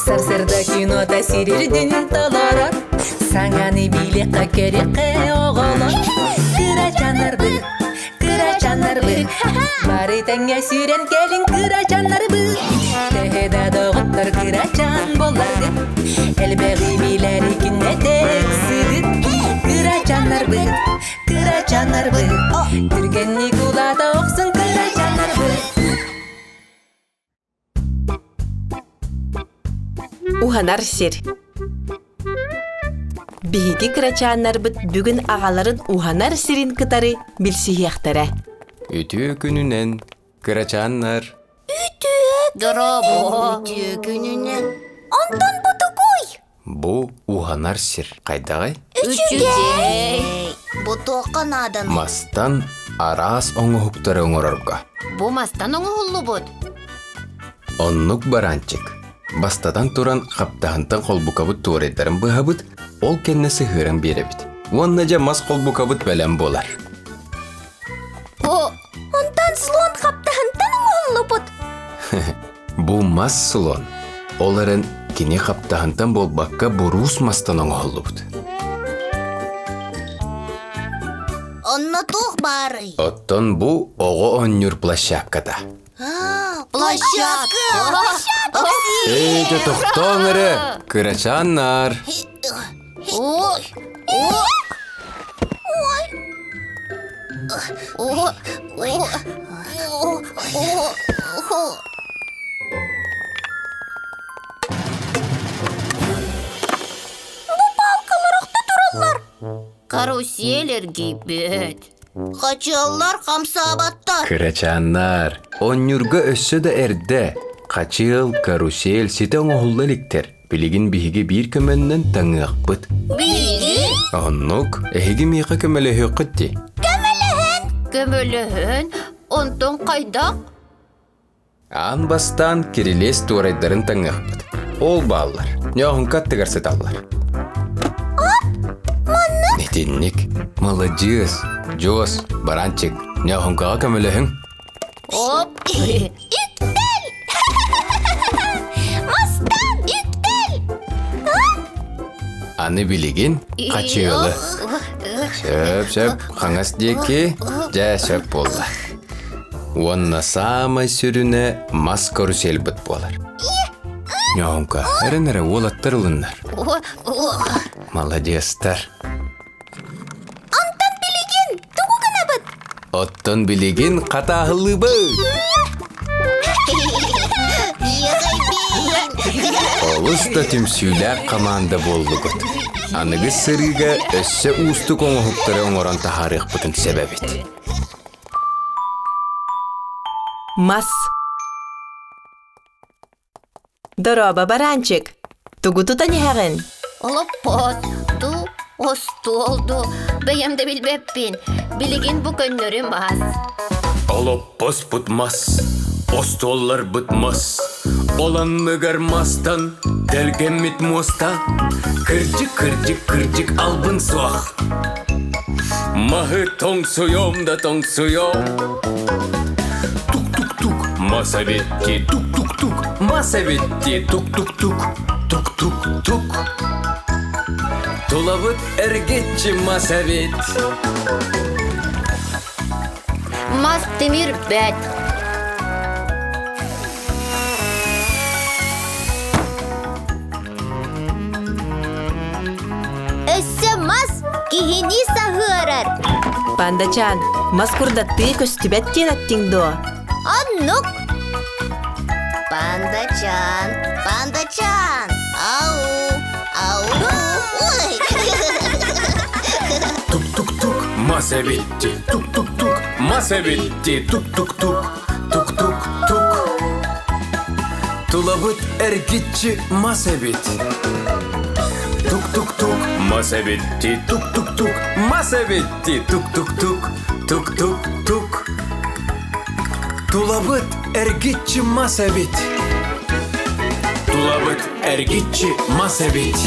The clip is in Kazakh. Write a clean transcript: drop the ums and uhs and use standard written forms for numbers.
Сарсырда кино тәсирирден таларар. Саңаны билеққа кереққа оғалар. Кырачанар бұл. Бары тәңе сүйрен келін кырачанар бұл. Тәхеда доғыттар кырачан боларды. Әлбәғи биләр икіне тәксідір. Кырачанар бұл. Түрген Никулада оқсын кырачанар бұл. Уханар сер. Биһиги кырачааннар бит бүгүн агаларын уханар сирин кытары билсияктара. Үтү күнүнен кырачааннар. Ütü gününden. Ondan butukуй. Бу уханар сир. Кайдагай? Üçügey. Бутуқанадан. Мастан арас оңуһуктары оңорорга. Бу мастан оңулу бут. Оннук баранчык. Бастадан туран каптахантан колбукабыт туурайдарын быһабыт, ол кеннеси хырын беребит. Уонна мас колбукабыт белен болар. Ondan слон каптахантан оңулу бут. Бу мас слон. Оларын кини каптахантан болбакка бурус мастан оңолубут. Онна тух бары. Оттон бу ого оннюр площадкада. Площадка. Эйде тоқтоңыры, кырачааннар. Ой. Каруселер гибет. Качаллар камсабаттар. Кырачааннар, оннюрга өссө да эрде. Качыл, карусел, сите оңоһулла ликтер. Билигин биһиги бир көмөннөн таңыакпыт. Биги? Оннук, эһиги миха көмөлөһө кытти. Көмөлөһөн, онтон кайдак? Ан бастан кирилес туурайдарын таңыакпыт. Ол баалар, нёхун каттыгар сыталлар. Нетинник, молодец, жос, баранчик, нёхункага көмөлөһүң. Оп! Иктел! Мастан иктел! Аны билигин качыылы. Сөп, қаңас деки, жа сөп болла. Уонна самай сүрүнө мас карусел быт болар. Нёхунка, әренере олаттар ылыннар. Молодецтар. Антан билигин, тугу гана быт. Оттон билигин катаахылы быт. Олус да түмсүйләк команда болду быт. Аныгы сырыга өссө устук оңоһуктары оңорон тахарык бытын себебит. Мас. Дороба баранчик. Тугу тутаньягын. Олоппос, ту, остолду. Бәйемде билбеппин. Билигин бу көннөрү мас. Олоппос бутмас, остоллар бутмас. Оланныгар мастан, делген мит мостан. Кырчык албын суах. Махы тоңсуйом да тоңсуйом. Тук-тук-тук, масаветти, тук-тук-тук, масаветти, тук-тук-тук, тук-тук-тук. Тулабыт эргетчи масавет. Мас темир бәт. Өссө мас кихини сахырар. Пандачан, мас курдатты көстүбәт тен аттиңдо. Аннук. Пандачан. Ау. Ой. Тук-тук-тук, масаветти, тук-тук-тук, масаветти, тук-тук-тук, тук-тук-тук. Тулабыт эргитчи масавет. Тук-тук-тук, масаветти, тук-тук-тук, масаветти, тук-тук-тук, тук-тук-тук. Тулабыт эргитчи масавет. Тулабыт эргитчи масавет.